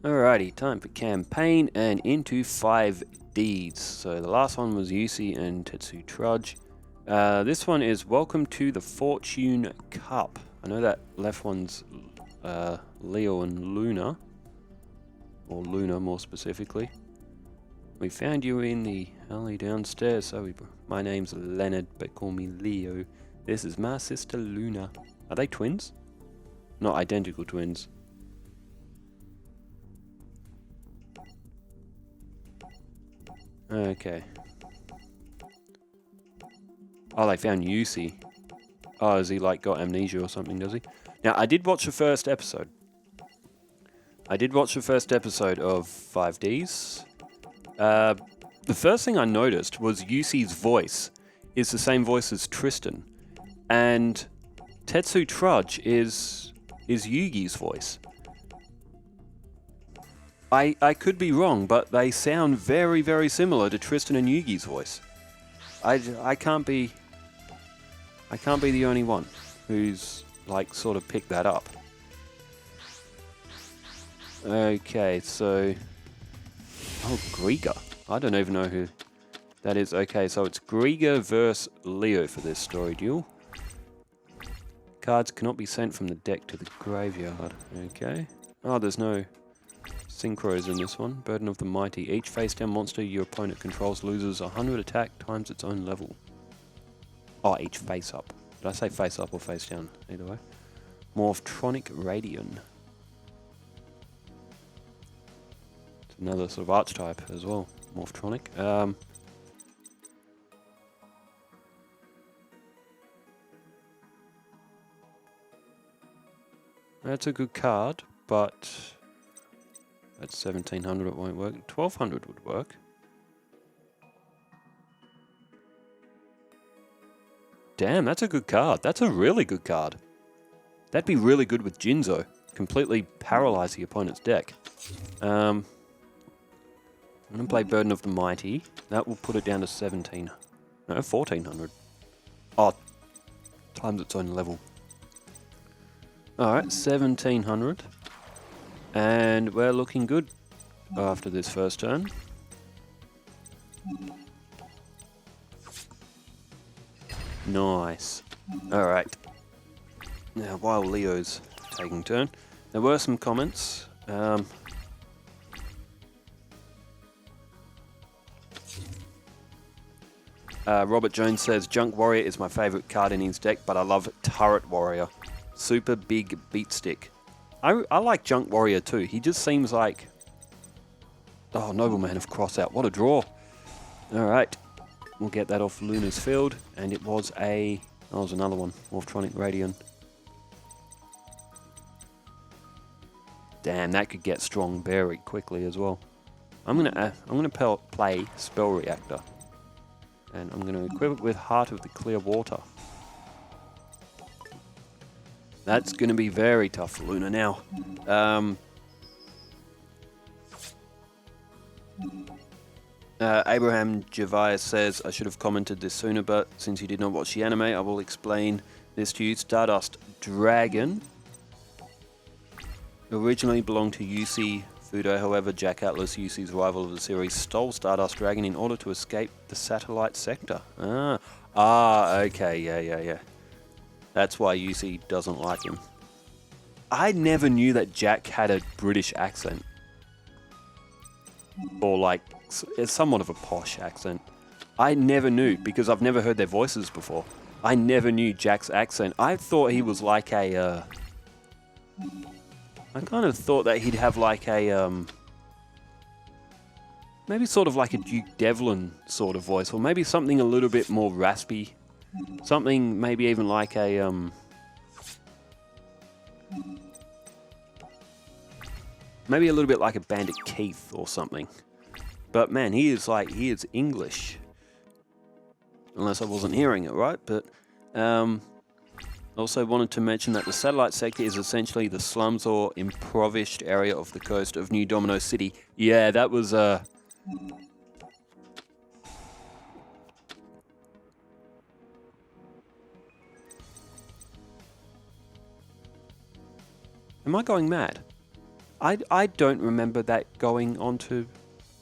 Alrighty, time for campaign and into 5Ds. So the last one was Yusi and Tetsu Trudge. This one is Welcome to the Fortune Cup. I know that left one's Leo and Luna, or Luna more specifically. We found you in the alley downstairs, so my name's Leonard, but call me Leo. This is my sister Luna. Are they twins? Not identical twins. Okay. Oh, they found Yusi. Oh, has he like got amnesia or something, does he? Now, I did watch the first episode. of 5Ds. The first thing I noticed was Yusi's voice is the same voice as Tristan. And Tetsu Trudge is Yugi's voice. I could be wrong, but they sound very, very similar to Tristan and Yugi's voice. I can't be the only one who's like sort of picked that up. Okay, so Greiger. I don't even know who that is. Okay, so it's Greiger versus Leo for this story duel. Cards cannot be sent from the deck to the graveyard. Okay. Oh, there's no synchros in this one. Burden of the Mighty. Each face-down monster your opponent controls loses 100 attack times its own level. Oh, each face-up. Did I say face-up or face-down? Either way. Morphtronic Radion. It's another sort of archetype as well. Morphtronic. That's a good card, but at 1700 it won't work. 1200 would work. Damn, that's a good card. That's a really good card. That'd be really good with Jinzo. Completely paralyze the opponent's deck. I'm going to play Burden of the Mighty. That will put it down to 1400. Oh, times its own level. Alright, 1700. And we're looking good after this first turn. Nice. Alright. Now, while Leo's taking turn, there were some comments. Robert Jones says, Junk Warrior is my favourite card in his deck, but I love Turret Warrior. Super big beat stick. I like Junk Warrior too. He just seems like... Oh, Nobleman of Crossout. What a draw. Alright. We'll get that off Luna's field. And it was a... Oh, it was another one. Morphtronic Radion. Damn, that could get strong very quickly as well. I'm gonna play Spell Reactor. And I'm gonna equip it with Heart of the Clear Water. That's going to be very tough for Luna now. Abraham Javias says, I should have commented this sooner, but since you did not watch the anime, I will explain this to you. Stardust Dragon originally belonged to UC Fudo. However, Jack Atlas, UC's rival of the series, stole Stardust Dragon in order to escape the satellite sector. Okay, yeah. That's why UC doesn't like him. I never knew that Jack had a British accent. Or like, it's somewhat of a posh accent. I never knew, because I've never heard their voices before. I never knew Jack's accent. I thought he was like a... I kind of thought that he'd have like a... maybe sort of like a Duke Devlin sort of voice, or maybe something a little bit more raspy. Something maybe even like a maybe a little bit like a Bandit Keith or something. But man, he is English. Unless I wasn't hearing it right, but also wanted to mention that the satellite sector is essentially the slums or impoverished area of the coast of New Domino City. Yeah, that was Am I going mad? I don't remember that going on to...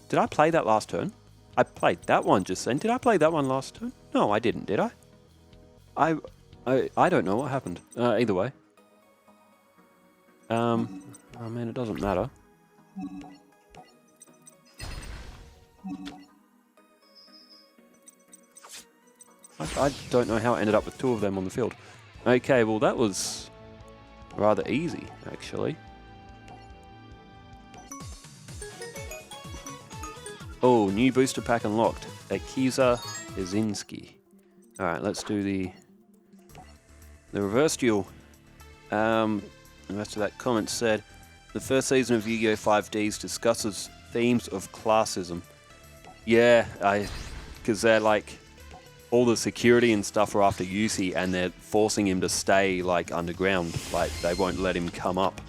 Did I play that last turn? I played that one just then. Did I play that one last turn? No, I didn't, did I? I don't know what happened. Either way. Oh man, it doesn't matter. I don't know how I ended up with two of them on the field. Okay, well that was rather easy, actually. Oh, new booster pack unlocked. Akiza Izinski. Alright, let's do the reverse duel. The rest of that comment said, the first season of Yugioh 5DS discusses themes of classism. Yeah, because they're like, all the security and stuff are after Yusi and they're forcing him to stay like underground, like they won't let him come up.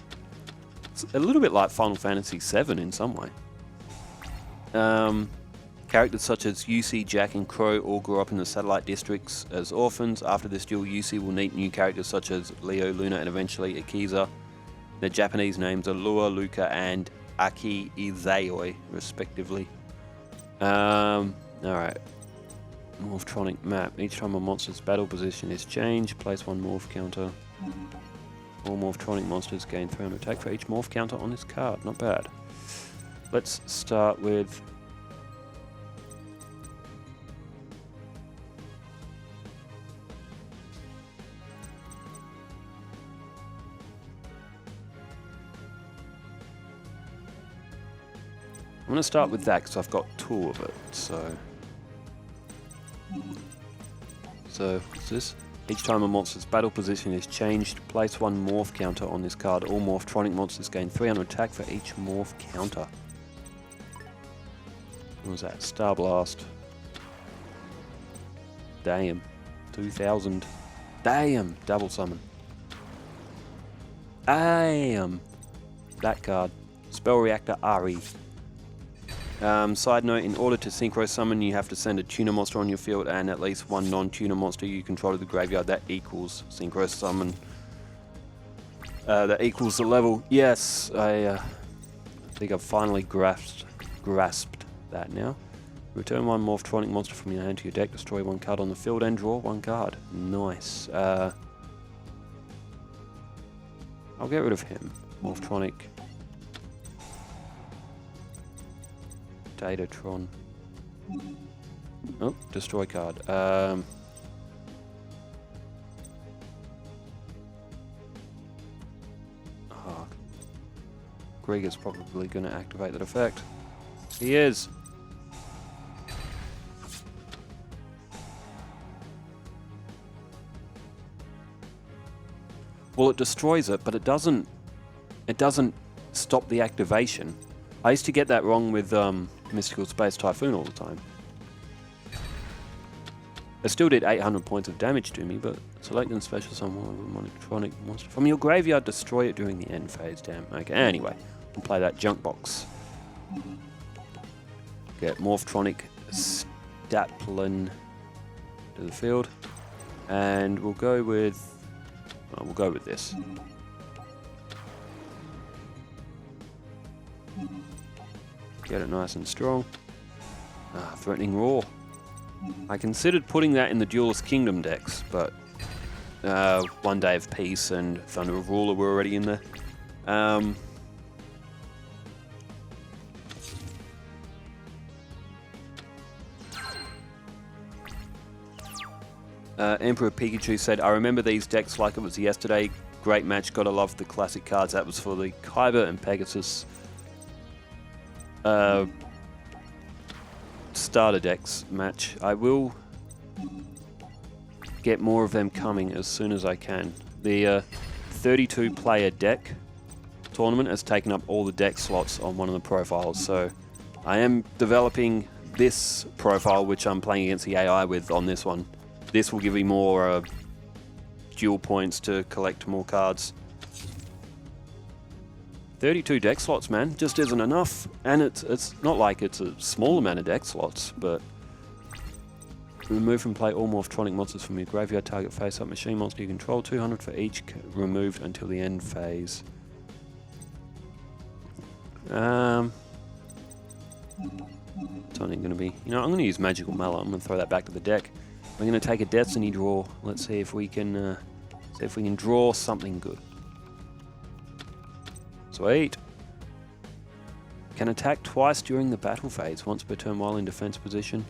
It's a little bit like Final Fantasy VII in some way. Characters such as Yusi, Jack and Crow all grew up in the satellite districts as orphans. After this duel, Yusi will meet new characters such as Leo, Luna and eventually Akiza. Their Japanese names are Lua, Luca and Aki Izayoi, respectively. Alright. Morphtronic map. Each time a monster's battle position is changed, place one morph counter. All Morphtronic monsters gain 300 attack for each morph counter on this card. Not bad. Let's start with... I'm going to start with that because I've got two of it, so what's this? Each time a monster's battle position is changed, place one morph counter on this card. All Morphtronic monsters gain 300 attack for each morph counter. What was that? Star Blast. Damn. 2000. Damn. Double summon. Damn. That card. Spell Reactor RE. Side note, in order to synchro summon, you have to send a tuner monster on your field and at least one non-tuner monster you control to the graveyard. That equals synchro summon. That equals the level. Yes, I think I've finally grasped that now. Return one Morphtronic monster from your hand to your deck, destroy one card on the field and draw one card. Nice. I'll get rid of him. Morphtronic. Datatron. Oh, destroy card. Greiger's probably going to activate that effect. He is. Well, it destroys it, but it doesn't stop the activation. I used to get that wrong with Mystical Space Typhoon all the time. It still did 800 points of damage to me, but select and special summon one Morphtronic monster from your graveyard, destroy it during the end phase. Damn. Okay, anyway, we'll play that junk box. Get Morphtronic Staplin to the field, and we'll go with this. Get it nice and strong. Threatening Roar. I considered putting that in the Duelist Kingdom decks, but One Day of Peace and Thunder of Ruler were already in there. Emperor Pikachu said, I remember these decks like it was yesterday. Great match, gotta love the classic cards. That was for the Kyber and Pegasus starter decks match. I will get more of them coming as soon as I can. The 32 player deck tournament has taken up all the deck slots on one of the profiles, so I am developing this profile which I'm playing against the AI with on this one. This will give me more duel points to collect more cards. 32 deck slots, man, just isn't enough. And it's not like it's a small amount of deck slots, but... Remove and play all Morphtronic monsters from your graveyard. Target face-up machine monster you control. 200 for each removed until the end phase. It's only going to be... You know, I'm going to use Magical Mallet. I'm going to throw that back to the deck. We're going to take a Destiny draw. Let's see if we can draw something good. Sweet. Can attack twice during the battle phase. Once per turn while in defense position.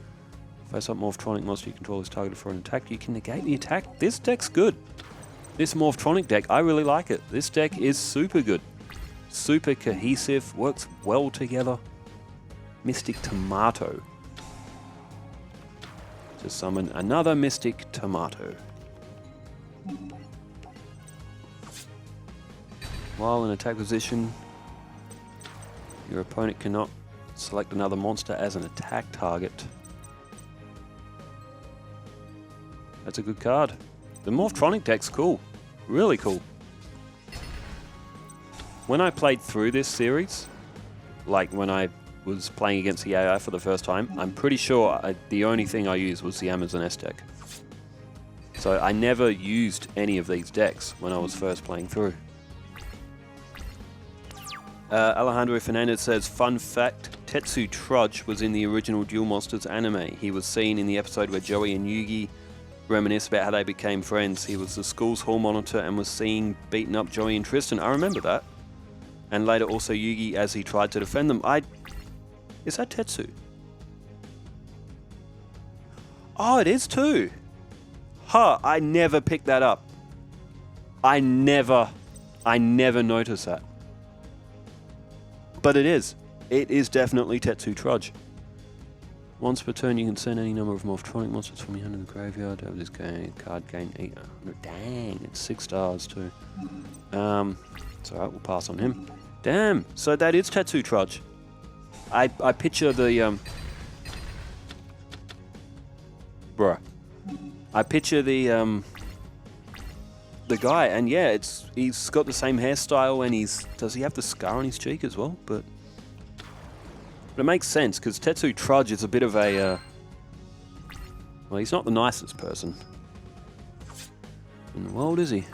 Face up Morphtronic monster you control is targeted for an attack. You can negate the attack. This deck's good. This Morphtronic deck, I really like it. This deck is super good. Super cohesive. Works well together. Mystic Tomato. To summon another Mystic Tomato. While in attack position, your opponent cannot select another monster as an attack target. That's a good card. The Morphtronic deck's cool. Really cool. When I played through this series, like when I was playing against the AI for the first time, I'm pretty sure the only thing I used was the Amazon S deck. So I never used any of these decks when I was first playing through. Alejandro Fernandez says, fun fact, Tetsu Trudge was in the original Duel Monsters anime. He was seen in the episode where Joey and Yugi reminisce about how they became friends. He was the school's hall monitor and was seen beating up Joey and Tristan. I remember that. And later also Yugi as he tried to defend them. Is that Tetsu? Oh, it is too. Huh, I never picked that up. I never noticed that. But it is. It is definitely Tetsu Trudge. Once per turn, you can send any number of Morphtronic monsters from your hand to the graveyard. Have this card gain 800. Dang, it's 6 stars too. It's alright, we'll pass on him. Damn, so that is Tetsu Trudge. I picture the I picture the guy, and yeah, he's got the same hairstyle, and does he have the scar on his cheek as well? But it makes sense because Tetsu Trudge is a bit of a well, he's not the nicest person in the world, is he?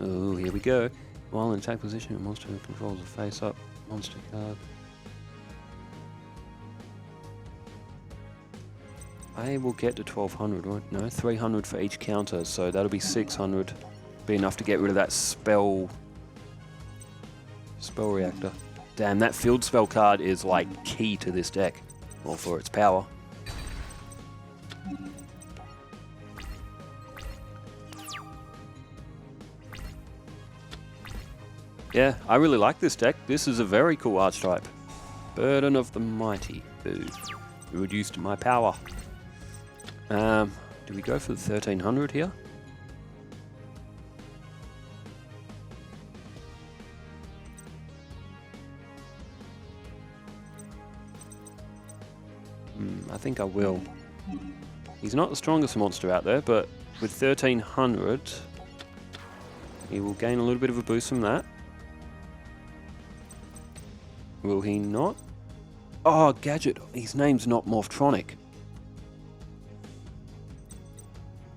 Oh, here we go. While in attack position, a monster controls a face-up monster card. I will get to 1200, right? No, 300 for each counter, so that'll be 600. Be enough to get rid of that spell reactor. Damn, that field spell card is like key to this deck, or for its power. Yeah, I really like this deck. This is a very cool archetype. Burden of the Mighty. Boo. Reduced my power. Do we go for the 1300 here? I think I will. He's not the strongest monster out there, but with 1300, he will gain a little bit of a boost from that. Will he not? Oh, Gadget. His name's not Morphtronic.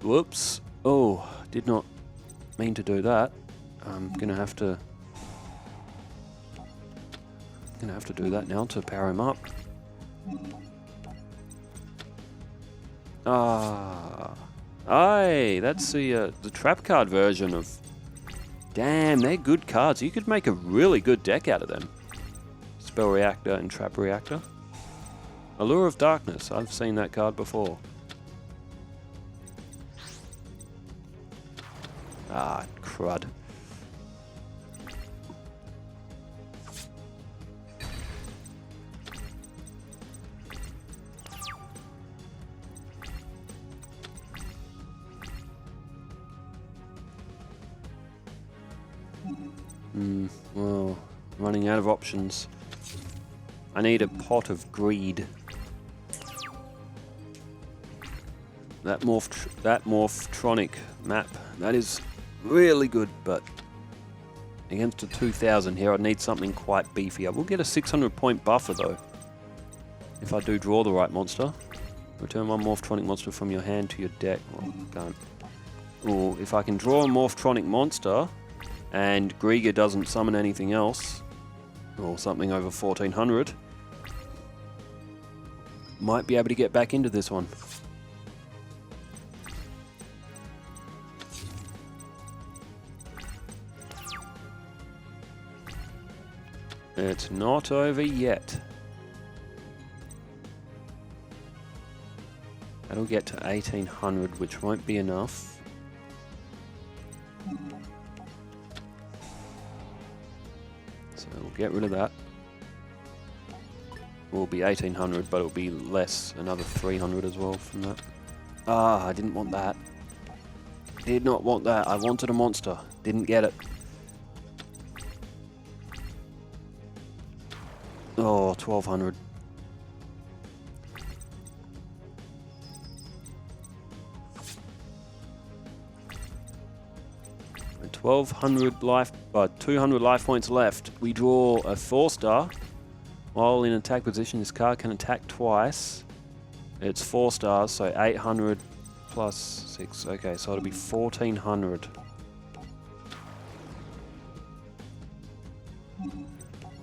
Whoops. Oh, did not mean to do that. I'm gonna have to do that now to power him up. Aye, that's the trap card version of... Damn, they're good cards. You could make a really good deck out of them. Spell Reactor and Trap Reactor. Allure of Darkness. I've seen that card before. Ah, crud. Well, running out of options. I need a Pot of Greed. That Morphtronic map, that is really good, but against a 2000 here, I'd need something quite beefy. I will get a 600 point buffer though, if I do draw the right monster. Return one Morphtronic monster from your hand to your deck. Well, can't. Or if I can draw a Morphtronic monster and Greiger doesn't summon anything else, or something over 1400, might be able to get back into this one. It's not over yet. That'll get to 1800, which won't be enough. So we'll get rid of that. Will be 1800, but it'll be less, another 300 as well from that. Ah, I didn't want that. Did not want that. I wanted a monster. Didn't get it. Oh, 1200. And 1200 life, 200 life points left. We draw a 4-star. While in attack position, this card can attack twice. It's 4 stars, so 800 plus 6. Okay, so it'll be 1400.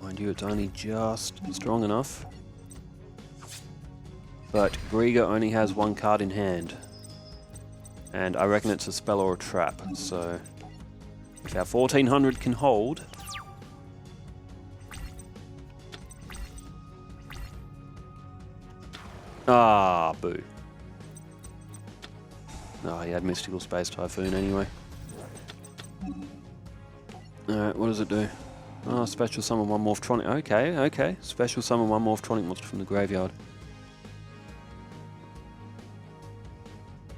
Mind you, it's only just strong enough. But Greiger only has 1 card in hand. And I reckon it's a spell or a trap, so if our 1400 can hold, ah, boo. Oh, he had Mystical Space Typhoon anyway. Alright, what does it do? Oh, special summon 1 Morphtronic. Okay, okay. Special summon 1 Morphtronic monster from the graveyard.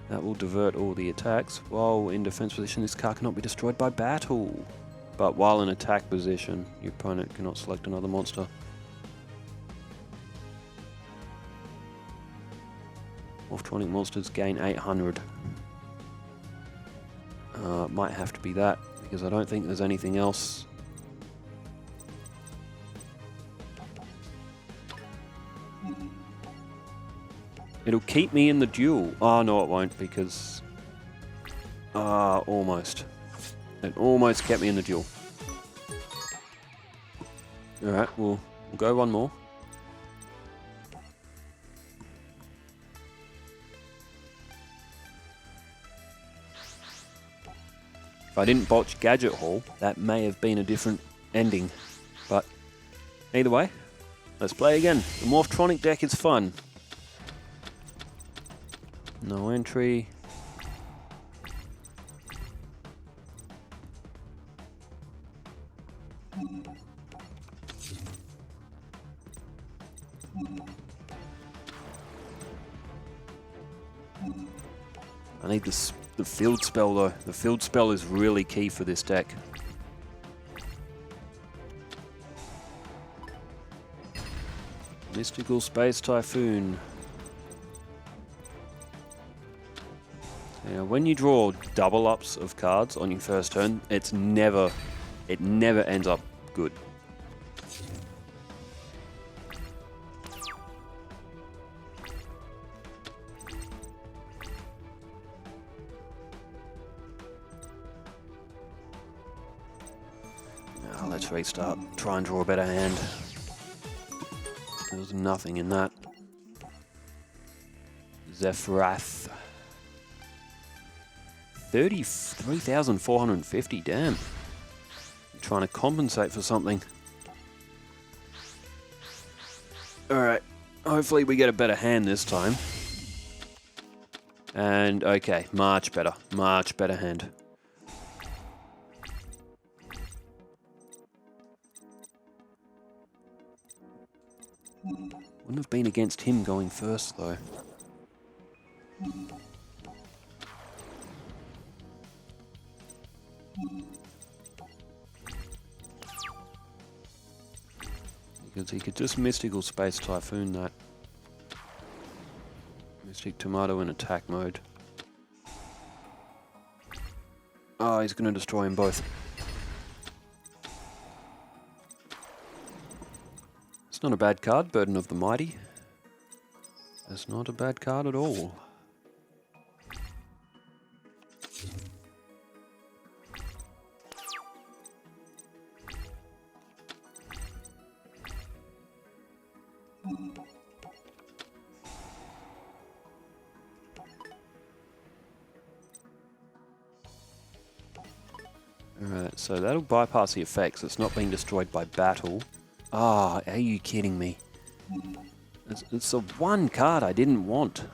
That will divert all the attacks. While in defense position, this card cannot be destroyed by battle. But while in attack position, your opponent cannot select another monster. Morphtronic monsters gain 800. Might have to be that, because I don't think there's anything else. It'll keep me in the duel. Oh, no, it won't, because... almost. It almost kept me in the duel. Alright, we'll go one more. If I didn't botch Gadget Hall, that may have been a different ending. But either way, let's play again. The Morphtronic deck is fun. No entry. I need the field spell though. The field spell is really key for this deck. Mystical Space Typhoon. Now, when you draw double ups of cards on your first turn, it never ends up good. Now let's restart. Try and draw a better hand. There's nothing in that. Zephyrath. 33,450, damn. I'm trying to compensate for something. Alright, hopefully we get a better hand this time. And, okay, much better hand. Wouldn't have been against him going first, though. Because he could just Mystical Space Typhoon that. Mystic Tomato in attack mode. Oh, he's going to destroy them both. It's not a bad card, Burden of the Mighty. It's not a bad card at all. Alright, so that'll bypass the effects. It's not being destroyed by battle. Ah, are you kidding me? It's the one card I didn't want.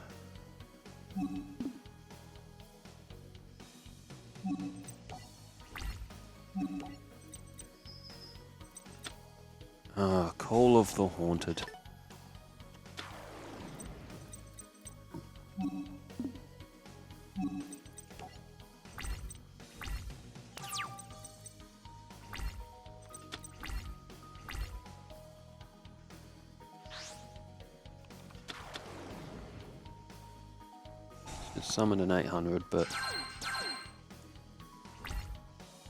Ah, Call of the Haunted. Just summon an 800, but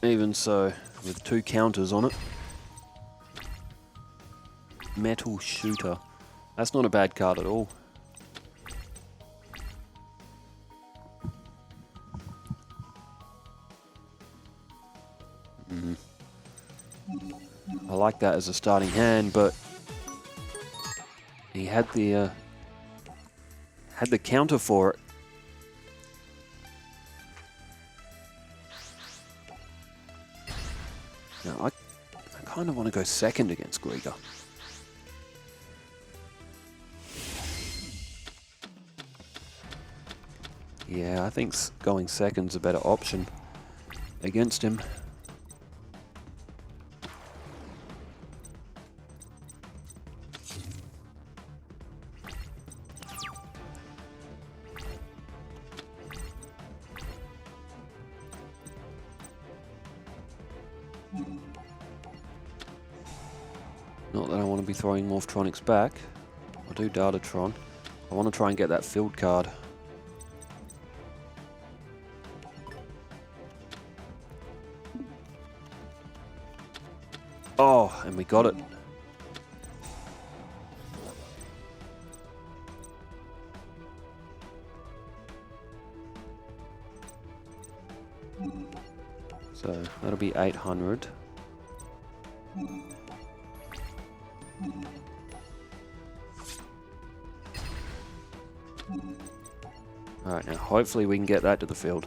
even so, with 2 counters on it. Metal Shooter. That's not a bad card at all. I like that as a starting hand, but he had the counter for it. Now I kind of want to go second against Greiger. Yeah, I think going second's a better option against him. Not that I want to be throwing Morphtronics back. I'll do Datatron. I want to try and get that field card. Oh, and we got it. So that'll be 800. Alright, now hopefully we can get that to the field.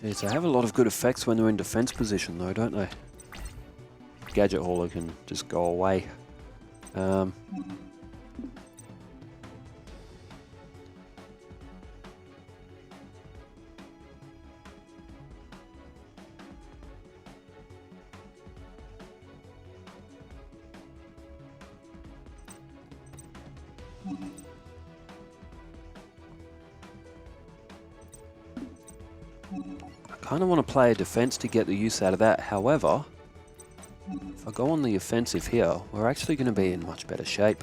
Jeez, they have a lot of good effects when they're in defense position though, don't they? Gadget Hauler can just go away. I kind of want to play a defense to get the use out of that. However, if I go on the offensive here, we're actually going to be in much better shape.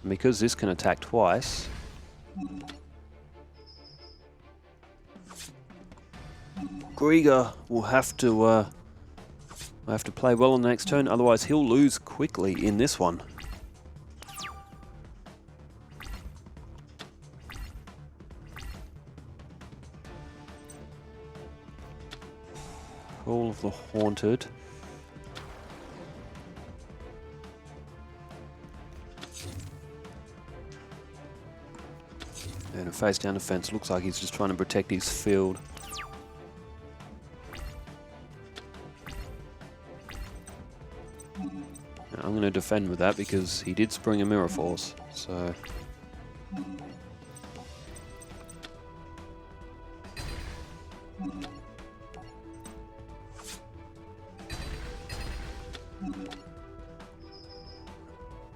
And because this can attack twice, Greiger will have to play well on the next turn, otherwise he'll lose quickly in this one. Call of the Haunted. And a face down defense. Looks like he's just trying to protect his field. Now, I'm going to defend with that because he did spring a Mirror Force. So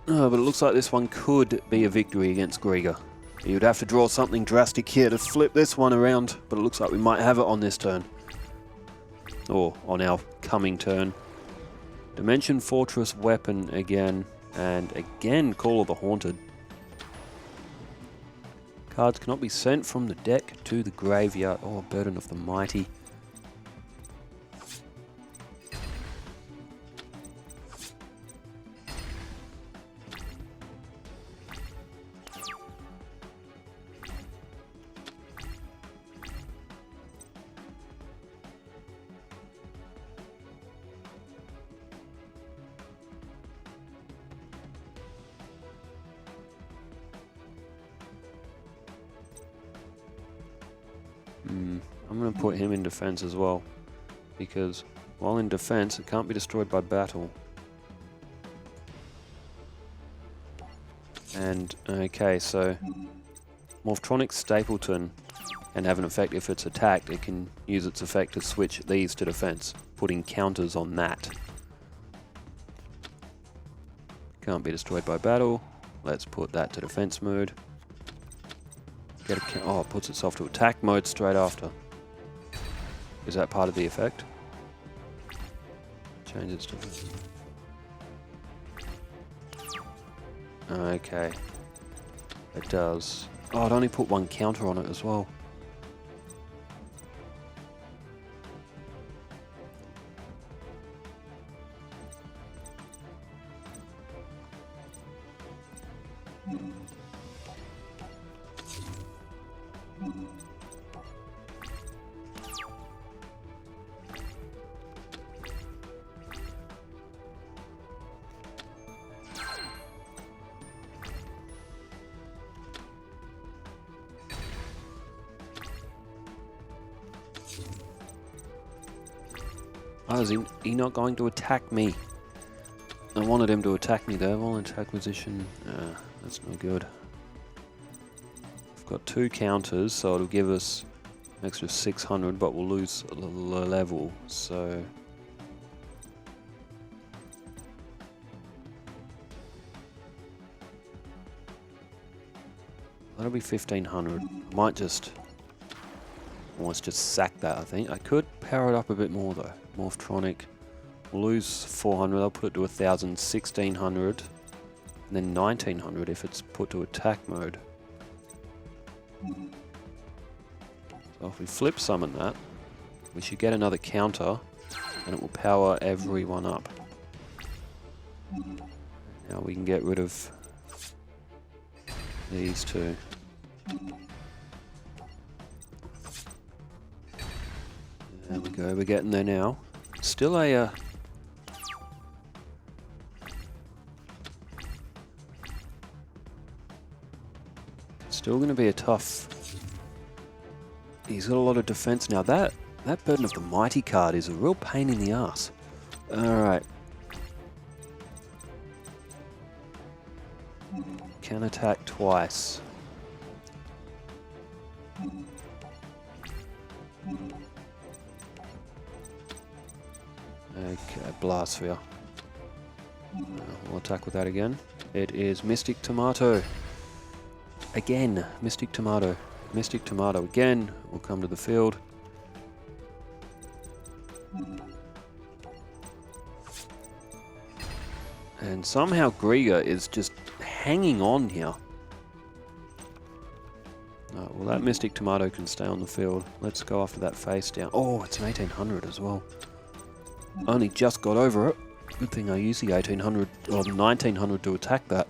but it looks like this one could be a victory against Greiger. You'd have to draw something drastic here to flip this one around, but it looks like we might have it on this turn. Or on our coming turn. Dimension Fortress weapon again, and again Call of the Haunted. Cards cannot be sent from the deck to the graveyard. Oh, Burden of the Mighty. I'm going to put him in defense as well, because while in defense, it can't be destroyed by battle. And, okay, so Morphtronic Stapleton can have an effect if it's attacked. It can use its effect to switch these to defense, putting counters on that. Can't be destroyed by battle. Let's put that to defense mode. Get a oh, it puts itself to attack mode straight after. Is that part of the effect? Change its to... Okay. It does. Oh, it only put one counter on it as well. Oh, is he not going to attack me? I wanted him to attack me there. While in attack position. That's no good. We've got 2 counters, so it'll give us an extra 600, but we'll lose a level, so... That'll be 1500. I might just... Let's just sack that, I think. I could power it up a bit more, though. Morphtronic. We'll lose 400. I'll put it to 1000, 1600, and then 1900 if it's put to attack mode. So if we flip summon that, we should get another counter, and it will power everyone up. Now we can get rid of these 2. There we go, we're getting there now. Still a... Still going to be a tough... He's got a lot of defense now. That Burden of the Mighty card is a real pain in the ass. Alright. Can attack twice. Okay, Blast Sphere. We'll attack with that again. It is Mystic Tomato. Again, Mystic Tomato. Mystic Tomato again will come to the field. And somehow Greiger is just hanging on here. Oh, well, that Mystic Tomato can stay on the field. Let's go after that face down. Oh, it's an 1800 as well. Only just got over it. Good thing I used the 1800 or 1900 to attack that.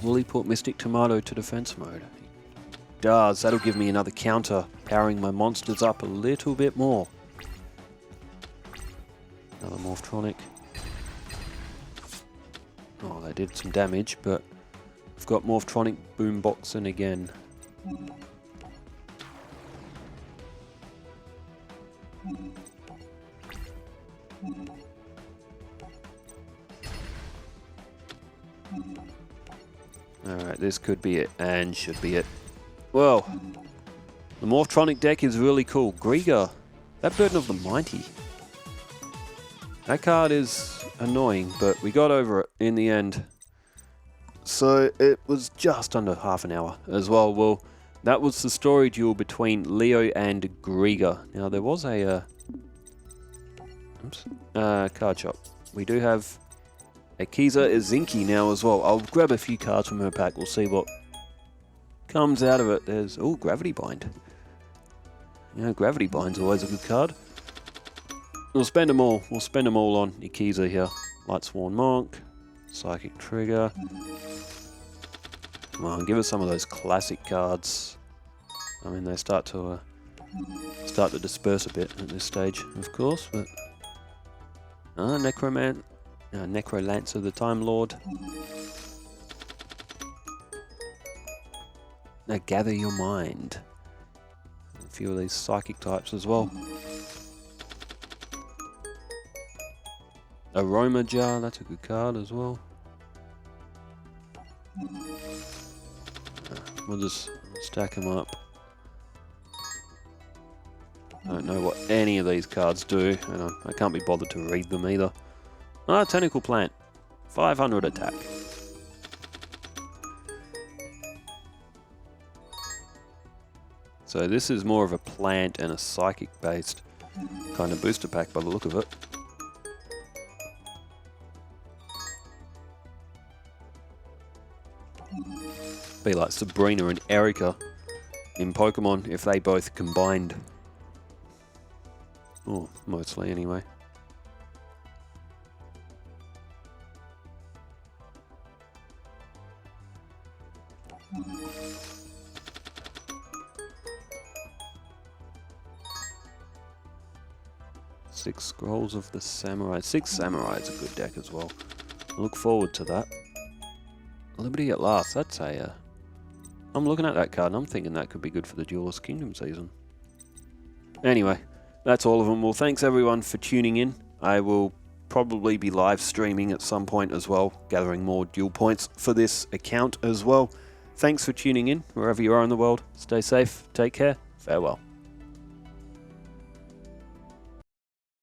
Will he put Mystic Tomato to defense mode? He does. That'll give me another counter, powering my monsters up a little bit more. Another Morphtronic. Oh, they did some damage, but I've got Morphtronic Boomboxing again. Alright, this could be it, and should be it. Well, the Morphtronic deck is really cool. Greiger, that Burden of the Mighty. That card is annoying, but we got over it in the end. So it was just under half an hour as well. Well, that was the story duel between Leo and Greiger. Now there was a card shop. We do have Akiza Izinki now as well. I'll grab a few cards from her pack. We'll see what comes out of it. There's Gravity Bind. You know, Gravity Bind's always a good card. We'll spend them all. We'll spend them all on Akiza here. Lightsworn Monk, Psychic Trigger. Come on, give us some of those classic cards. I mean, they start to disperse a bit at this stage, of course. But Necrolancer, the Time Lord. Now gather your mind. A few of these psychic types as well. Aroma jar, that's a good card as well. We'll just stack them up. I don't know what any of these cards do, and I can't be bothered to read them either. Ah, Tentacle Plant. 500 attack. So this is more of a plant and a psychic based kind of booster pack by the look of it. Be like Sabrina and Erica in Pokemon if they both combined. Oh, mostly anyway. Six Scrolls of the Samurai. Six Samurai is a good deck as well. I look forward to that. Liberty at Last. That's a... I'm looking at that card and I'm thinking that could be good for the Duelist Kingdom season. Anyway, that's all of them. Well, thanks everyone for tuning in. I will probably be live streaming at some point as well, gathering more duel points for this account as well. Thanks for tuning in, wherever you are in the world. Stay safe, take care, farewell.